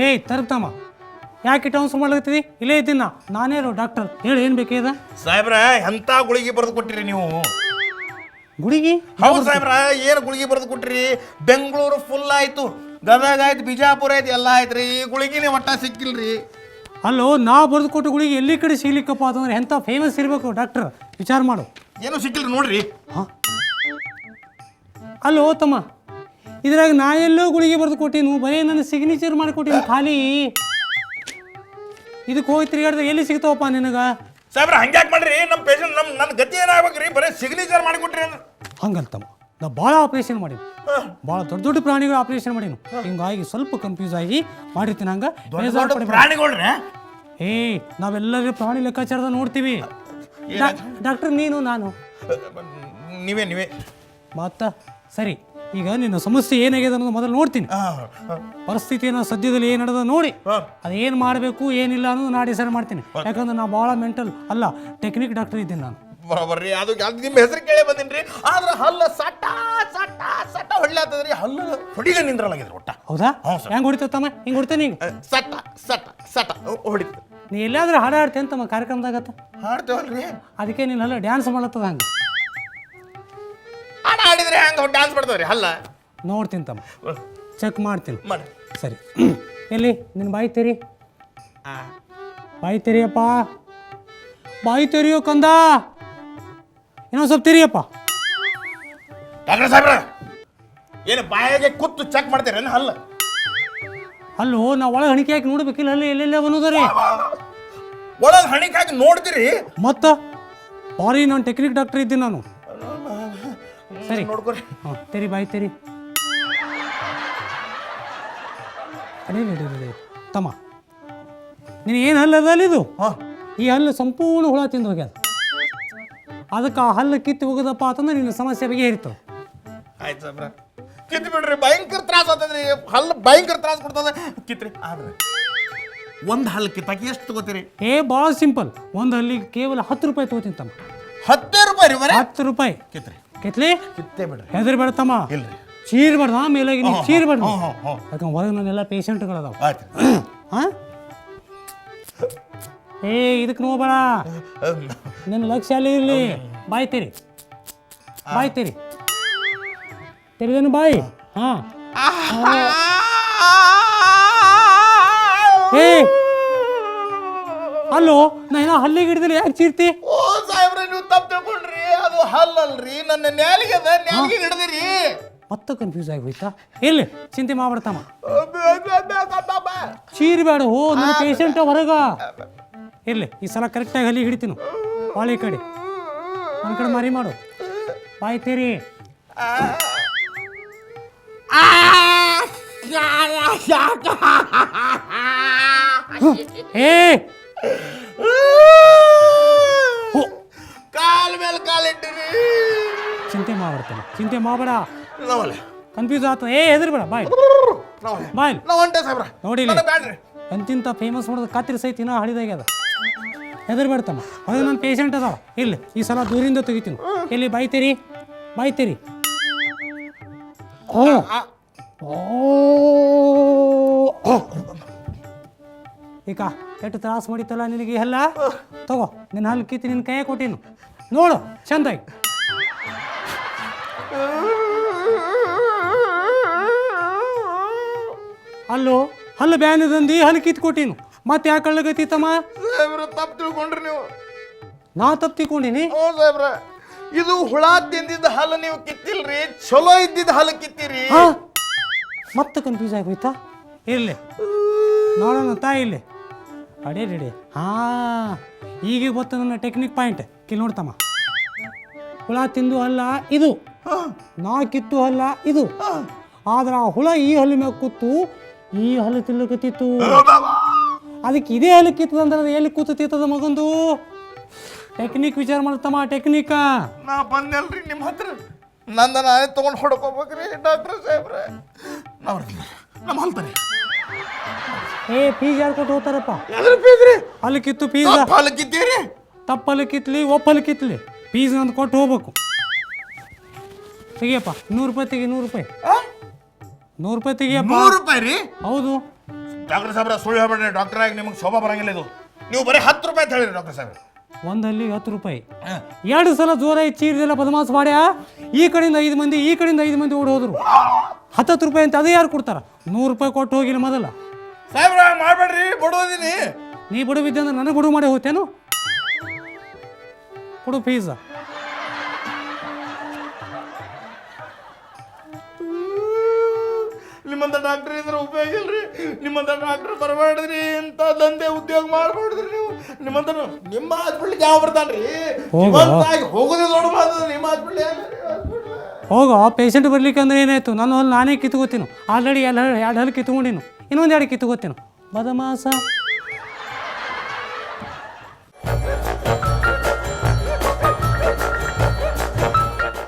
ಏಯ್ ತರ್ತಮ್ಮ, ಯಾಕೆ ಟೌನ್ಸ್ ಮಾಡ್ಲತ್ತೀವಿ? ಇಲ್ಲೇ ಇದ್ದೀನಿ ನಾನೇನು ಡಾಕ್ಟರ್, ಹೇಳಿ ಏನು ಬೇಕಿದೆ? ಸಾಹೇಬ್ರ ಎಂತ ಗುಳಿಗೆ ಬರೆದು ಕೊಟ್ಟಿರಿ ನೀವು? ಗುಳಿಗೆ? ಹೌದು ಸಾಹೇಬ್ರ, ಏನು ಗುಳಿಗೆ ಬರೆದು ಕೊಟ್ಟಿರಿ? ಬೆಂಗಳೂರು ಫುಲ್ ಆಯ್ತು, ಗದಗ ಆಯ್ತು, ಬಿಜಾಪುರ ಆಯ್ತು, ಎಲ್ಲ ಆಯ್ತು ರೀ. ಗುಳಿಗಿನೇ ಒಟ್ಟ ಸಿಕ್ಕಿಲ್ರಿ. ಅಲ್ಲೋ, ನಾ ಬರೆದು ಕೊಟ್ಟು ಗುಳಿಗೆ ಎಲ್ಲಿ ಕಡೆ ಸಿಗ್ಲಿಕ್ಕಪ್ಪ ಅಂತಂದ್ರೆ ಎಂಥ ಫೇಮಸ್ ಇರಬೇಕು ಡಾಕ್ಟರ್, ವಿಚಾರ ಮಾಡು. ಏನೂ ಸಿಕ್ಕಿಲ್ರಿ ನೋಡ್ರಿ. ಹಾಂ, ಅಲ್ಲೋ ತಮ್ಮ, ಇದ್ರಾಗ ನಾ ಎಲ್ಲೋ ಗುಳಿಗೆ ಬರೆದು ಕೊಟ್ಟಿನು, ಬರೀ ನನ್ನ ಸಿಗ್ನೇಚರ್ ಮಾಡಿಕೊಟ್ಟಿನಿ ಖಾಲಿ. ಇದಕ್ಕೆ ಹೋಗಿ ತಿರುಗಾಡ್ದೆ ಎಲ್ಲಿ ಸಿಗ್ತಾವಪ್ಪ ನಿನಗೆ? ಸಾಹೇಬ್ರ ಹಂಗ್ಯಾಕೆ ಮಾಡ್ರಿ? ನಮ್ಮ ಪೇಷಂಟ್ ನನ್ನ ಗತಿ ಏನಾಗ್ಬೇಕ್ರಿ? ಬರೀ ಸಿಗ್ನೇಚರ್ ಮಾಡಿಕೊಟ್ರಿ ಅಂದ್ರೆ ಹಂಗಲ್ತಮ್ಮ, ನಾ ಭಾಳ ಆಪ್ರೇಷನ್ ಮಾಡೀನಿ, ಭಾಳ ದೊಡ್ಡ ದೊಡ್ಡ ಪ್ರಾಣಿಗಳು ಆಪ್ರೇಷನ್ ಮಾಡೀನಿ. ಹಿಂಗಾಗಿ ಸ್ವಲ್ಪ ಕನ್ಫ್ಯೂಸ್ ಆಗಿ ಮಾಡಿರ್ತೀನಿ. ಹಂಗೆ ಪ್ರಾಣಿಗಳ್ರಿ? ಏಯ್, ನಾವೆಲ್ಲರೂ ಪ್ರಾಣಿ ಲೆಕ್ಕಾಚಾರದ ನೋಡ್ತೀವಿ. ಡಾಕ್ಟರ್ ನೀನು, ನಾನು ನೀವೇ ಮತ್ತ ಸರಿ. ಈಗ ನಿನ್ನ ಸಮಸ್ಯೆ ಏನಾಗಿದೆ ಅನ್ನೋದು ಮೊದಲು ನೋಡ್ತೀನಿ. ಪರಿಸ್ಥಿತಿಯನ್ನು ಸದ್ಯದಲ್ಲಿ ಏನು ನಡೆದ ನೋಡಿ ಅದೇನು ಮಾಡಬೇಕು ಏನಿಲ್ಲ ಅನ್ನೋದು ನಾ ಡಿಸೈಡ್ ಮಾಡ್ತೀನಿ. ಯಾಕಂದ್ರೆ ನಾ ಭಾಳ ಮೆಂಟಲ್ ಅಲ್ಲ, ಟೆಕ್ನಿಕ್ ಡಾಕ್ಟರ್ ಇದ್ದೀನಿ ನಾನು. ಬರೋಬರ್ರಿ, ಅದು ನಿಮ್ಮ ಹೆಸರು ಕೇಳೇ ಬಂದಿನ್ರಿ. ಆದ್ರೆ ಹಲ್ಲ ಸಟ್ಟ ಸಟ್ಟ ಸಟ್ಟ ಹೊಡ್ಲಾತದ್ರಿ. ಹಲ್ಲು ಹೊಡಿಗ ನಿಂದ್ರಲಾಗಿದ್ರಿ ಒಟ್ಟ. ಹೌದಾ? ಹೆಂಗೆ ಹೊಡಿತಮ್ಮ? ಹಿಂಗೆ ಹೊಡಿತೇನೆ ಹಿಂಗೆ ಸಟ್ಟ ಸಟ್ಟ ಸಟ್ಟ ಹೊಡಿತ. ನೀ ಎಲ್ಲಾದ್ರೂ ಹಾಡು ಹಾಡ್ತೇನೆ ತಮ್ಮ ಕಾರ್ಯಕ್ರಮದಾಗತ್ತ? ಹಾಡ್ತೇವಲ್ರಿ. ಅದಕ್ಕೆ ನೀನು ಹಲ್ಲ ಡ್ಯಾನ್ಸ್ ಮಾಡ್ಲತ್ತದ. ಹಂಗೆ ಹಾಡು ಹಾಡಿದ್ರೆ ಹಂಗೆ ಡ್ಯಾನ್ಸ್ ಮಾಡ್ತಾವ್ರಿ ಹಲ್ಲ. ನೋಡ್ತೀನಿ ತಮ್ಮ, ಚೆಕ್ ಮಾಡ್ತೀನಿ. ಮಾಡಿ ಸರಿ. ಎಲ್ಲಿ ನಿನ್ನ ಬಾಯಿ ತೆರಿ, ಬಾಯಿ ತೆರಿಯಪ್ಪ, ಬಾಯಿ ತೆರಿಯೋ ಕಂದ, ಇನ್ನೊಂದು ಸ್ವಲ್ಪ ತೆರಿಯಪ್ಪ. ಡಾಕ್ಟರ್ ಸಾಹೇಬ್ರ, ಏನು ಬಾಯಿಗೆ ಕೂತು ಚೆಕ್ ಮಾಡ್ತೀರೇನು ಹಲ್ಲ? ಅಲ್ಲೋ, ನಾವು ಒಳಗೆ ಹಣಿಕೆ ಹಾಕಿ ನೋಡ್ಬೇಕಿಲ್ಲ ಅಲ್ಲಿ ಎಲ್ಲೆಲ್ಲ ಅನ್ನೋದ್ರಿ. ಒಳಗೆ ಹಣಿಕೆ ಹಾಕಿ ನೋಡ್ತೀರಿ? ಮತ್ತು ಬಾರಿ ನಾನು ಟೆಕ್ನಿಕ್ ಡಾಕ್ಟರ್ ಇದ್ದೀನಿ ನಾನು. ಸರಿ ನೋಡ್ಕೊರಿ. ಹಾಂ, ತೆರಿ ಬಾಯಿ ತೆರಿ. ಅಡೇ ತಮ್ಮ, ನೀನು ಏನು ಹಲ್ಲು ಅದ ಇದು? ಈ ಹಲ್ಲು ಸಂಪೂರ್ಣ ಹುಳ ತಿಂದು ಹೋಗ್ಯದ. ಅದಕ್ಕೆ ಆ ಹಲ್ಲು ಕಿತ್ತು ಹೋಗೋದಪ್ಪ ಅಂತಂದ್ರೆ ನಿನ್ನ ಸಮಸ್ಯೆ ಬಗೆಹರಿತು. ಆಯ್ತು ಸಾಬ್ರ, ಕಿತ್ತು ಬಿಡ್ರಿ. ಭಯಂಕರ ತ್ರಾಸ ಆಗ್ತದ್ರಿ, ಹಲ್ಲು ಭಯಂಕರ ತ್ರಾಸ ಕೊಡ್ತದ. ಕಿತ್ರಿ. ಆದ್ರೆ ಒಂದು ಹಲ್ಲು ಕಿತ್ತಾಕಿ ಎಷ್ಟು ತಗೋತೀರಿ? ಭಾಳ ಸಿಂಪಲ್. ಒಂದು ಹಲ್ಲಿಗೆ ಕೇವಲ 10 ರೂಪಾಯಿ ತಗೋತೀನಿ ತಮ್ಮ. 10 ರೂಪಾಯಿ ರೀ? 10 ರೂಪಾಯಿ ಕಿತ್ರಿ. ಕಿತ್ಲಿ? ಕಿತ್ತೇ ಬಿಡ್ರಿ. ಹೆದರಿ ಬೇಡತಮ್ಮ, ಇಲ್ರಿ ಚೀರ್ಬಾರ್ದು. ಮೇಲಾಗಿ ನೀವು ಚೀರ್ಬಾರ್ದು, ಯಾಕಂದ್ರೆ ಹೊರಗೆ ನನ್ನೆಲ್ಲ ಪೇಷಂಟ್ಗಳದಾವ. ಹಾಂ, ಇದಕ್ಕೆ ನೋಡ್ಬೇಡ, ನಿನ್ನ ಲಕ್ಷ್ಯ ಅಲ್ಲಿ ಇರಲಿ. ಬಾಯ್ ತೆರಿ, ಬಾಯ್ ತೆರಿ, ತೆರಿದೇನು ಬಾಯಿ. ಹಾಂ, ಅಲ್ಲೋ, ನಾ ಏನೋ ಹಲ್ಲಿಗೆ ಹಿಡಿದಿಲ್ಲ, ಯಾಕೆ ಚೀರ್ತಿ? ಓ ಸಾಹೇಬ್ರೆ, ನೀವು ತಪ್ಪು ತಿಳ್ಕೊಂಡ್ರಿ. ಅದು ಹಲ್ಲಲ್ರಿ, ನನ್ನ ನ್ಯಾಲಿಗೆ ಅದ, ನ್ಯಾಲಿಗೆ ಹಿಡಿದಿರಿ. ಮತ್ತೆ ಕನ್ಫ್ಯೂಸ್ ಆಗಿ ಹೋಯ್ತಾ? ಇಲ್ಲಿ ಚಿಂತೆ ಮಾಡ್ಬಿಡ್ತಮ್ಮ, ಚೀರ್ಬೇಡ. ಹೋ, ನನ್ನ ಪೇಷಂಟ್ ಹೊರಗ ಇರ್ಲಿ. ಈ ಸಲ ಕರೆಕ್ಟಾಗಿ ಹಲ್ಲಿ ಹಿಡಿತೀನಿ. ಬಾಳೆ ಕಡೆ ನನ್ನ ಕಡೆ ಮಾರಿ ಮಾಡು. ಬಾಯ್ ತೇರಿ. ಕಾಲ ಮೇಲೆ ಕಾಲಿಟ್ಟಿರಿ. ಚಿಂತೆ ಮಾಡ್ಬಿಡ್ತೇನೆ, ಚಿಂತೆ ಮಾಡಬೇಡ. ಕನ್ಫ್ಯೂಸ್ ಆತ. ಹೆದರ್ಬೇಡ, ಬಾಯ್ ಬಾಯ್. ನೋಡಿ ಎಂತಿಂತ ಫೇಮಸ್ ಮಾಡೋದು ಕಾತಿರಿ ಸಹಿತ ಇನ್ನೂ ಹಳಿದಾಗ್ಯದ. ಹೆದರ್ಬೇಡ್ತಮ್ಮ, ಅದು ನನ್ನ ಪೇಷಂಟ್ ಅದಾವ. ಇಲ್ಲಿ ಈ ಸಲ ದೂರಿಂದ ತೆಗಿತೀನಿ. ಎಲ್ಲಿ ಬಾಯ್ ತೆರಿ, ಬಾಯ್ ತೆರಿ. ಈಗ ಕೆಟ್ಟು ತ್ರಾಸ ಮಾಡಿತ್ತಲ್ಲ ನಿನಗೆ ಈ ಹಲ್ಲ. ತಗೋ, ನಿನ್ನ ಹಲ್ಲು ಕಿತ್ತಿ ನಿನ್ನ ಕೈಯಾಗ ಕೊಟ್ಟೀನು, ನೋಡು ಚಂದಾಗಿ. ಅಲ್ಲೋ, ಹಲ್ಲು ಬ್ಯಾನಿದಂದು ಹಲ್ಲು ಕಿತ್ತು ಕೊಟ್ಟೀನು, ಮತ್ತೆ ಯಾಕೆ ಕಳ್ಳಗೈತಿತ್ತಮ್ಮ? ತಪ್ಪು ತಿಳ್ಕೊಂಡ್ರಿ ನೀವು. ನಾ ತಪ್ಪು ತಿಳ್ಕೊಂಡಿನಿ? ಹ್ಞೂ ಸಾಹೇಬ್ರ, ಇದು ಹುಳ ತಿಂದಿದ್ದ ಹಲ್ಲು ನೀವು ಕಿತ್ತಿಲ್ರಿ, ಚಲೋ ಇದ್ದಿದ್ದ ಹಲ್ಲು ಕಿತ್ತೀರಿ. ಮತ್ತೆ ಕನ್ಫ್ಯೂಸ್ ಆಗೋಯ್ತಾ? ಇರಲಿ ನೋಡೋಣ ತಾಯಿ. ಇಲ್ಲಿ ಅಡೇ ರೆಡಿ. ಹಾಂ, ಈಗ ಗೊತ್ತ ನನ್ನ ಟೆಕ್ನಿಕ್ ಪಾಯಿಂಟ್. ಕಿಲ್ ನೋಡ್ತಮ್ಮ, ಹುಳ ತಿಂದು ಅಲ್ಲ ಇದು, ನಾ ಕಿತ್ತು ಅಲ್ಲ ಇದು. ಆದ್ರೆ ಆ ಹುಳ ಈ ಹಲ್ಲು ಮ್ಯಾಗ ಕೂತು ಈ ಹಲ್ಲು ತಿಲ್ಲಕತ್ತಿತ್ತು. ಅದಕ್ಕೆ ಇದೇ ಹಲ್ಲು ಕಿತ್ತದಂದ್ರೆ ಎಲ್ಲಿ ಕೂತದ ಮಗಂದು? ಟೆಕ್ನಿಕ್ ವಿಚಾರ ಮಾಡ್ತಮ್ಮ, ಟೆಕ್ನಿಕ್. ನಾ ಬಂದಲ್ರಿ ನಿಮ್ಮ ಹತ್ರ, ನಂದ ನಾನೇ ತೊಗೊಂಡು ಹೊಡ್ಕೋಬೇಕ್ರಿ ಡಾಕ್ಟರ್ ಸಾಹೇಬ್ರೆ. ನಮ್ಮ ಹಲ್ತಾರೆ ಫೀಸ್ ಯಾರು ಕೊಟ್ಟು ಹೋಗ್ತಾರಪ್ಪ? ಫೀಸ್ ರೀ? ಹಲ್ಲು ಕಿತ್ತು ಫೀಸ್. ಹಲ್ಲು ಕಿತ್ತೀರಿ? ತಪ್ಪಲ್ಲಿ ಕಿತ್ಲಿ, ಒಪ್ಪಲ್ಲಿ ಕಿತ್ಲಿ, ಫೀಸ್ ಅಂತ ಕೊಟ್ಟು ಹೋಗ್ಬೇಕು. ತೆಗಿಯಪ್ಪ, 100 ರೂಪಾಯಿ ತೆಗಿ. 100 ರೂಪಾಯಿ, 100 ರೂಪಾಯಿ ತೆಗಿಯಪ್ಪ. 100 ರೂಪಾಯಿ ರೀ? ಹೌದು. ಡಾಕ್ಟರ್ ಸಾಹೇಬ್ರ ಸುಳ್ಳು ಹೇಳ್ಬೇಡ್ರಿ, ಡಾಕ್ಟರ್ ಆಗಿ ನಿಮಗೆ ಶೋಭಾ ಬರಂಗಿಲ್ಲ ಇದು. ನೀವು ಬರೀ 10 ರೂಪಾಯಿ ಅಂತ ಹೇಳಿರಿ ಡಾಕ್ಟರ್ ಸಾಹೇಬ್ರ. ಒಂದಲ್ಲಿ 10 ರೂಪಾಯಿ. 2 ಸಲ ಜೋರಾಗಿ ಚೀರಿದೆಲ್ಲ ಬದಮಾಸ್ ಮಾಡ್ಯಾ. ಈ ಕಡೆಯಿಂದ 5 ಮಂದಿ, ಈ ಕಡೆಯಿಂದ 5 ಮಂದಿ ಓಡಿ ಹೋದ್ರು. 10 ರೂಪಾಯಿ ಅಂತ ಅದು ಯಾರು ಕೊಡ್ತಾರ? 100 ರೂಪಾಯಿ ಕೊಟ್ಟು ಹೋಗಿಲ್ಲ ಮೊದಲ. ಸಾಹೇಬ್ರ ಮಾಡ್ಬೇಡ್ರಿ, ಬಡೋದೀನಿ. ನೀ ಬಡವಿದ್ದೆ ಅಂದ್ರೆ ನನಗೆ ಬಡವು ಮಾಡಿ ಹೋಗ್ತೇನು? ಕೊಡು ಫೀಸ. ನಿಮ್ಮಂತ ಡಾಕ್ಟರ್ ಇದ್ರೆ ಉಪಯೋಗ ಇಲ್ರಿ. ನಿಮ್ಮಂತ ಡಾಕ್ಟರ್ ಬರಬೇಡ್ರಿ, ಇಂಥ ದಂಧೆ ಉದ್ಯೋಗ ಮಾಡಬೇಡ್ರಿ ನೀವು. ನಿಮ್ಮ ಹಾಸ್ಪಿಟ್ಲಿಗೆ ಯಾವ ಬರ್ತಾನ್ರಿ? ಹೋಗೋದೇ ದೊಡ್ಡ ಮಾತು. ನಿಮ್ಮ ಹಾಸ್ಪಿಟ್ಲ್ ಹೋಗೋ, ಪೇಷಂಟ್ ಬರ್ಲಿಕ್ಕೆ ಅಂದ್ರೆ ಏನಾಯ್ತು? ನನ್ನ ಹೊಲ ನಾನೇ ಕಿತ್ಕೋತೀನು. ಆಲ್ರೆಡಿ 2 ಹಲ್ ಕಿತ್ಕೊಂಡಿನು, ಇನ್ನೊಂದು 2 ಕಿತ್ಕೋತೀನು. ಬದಮಾಸ.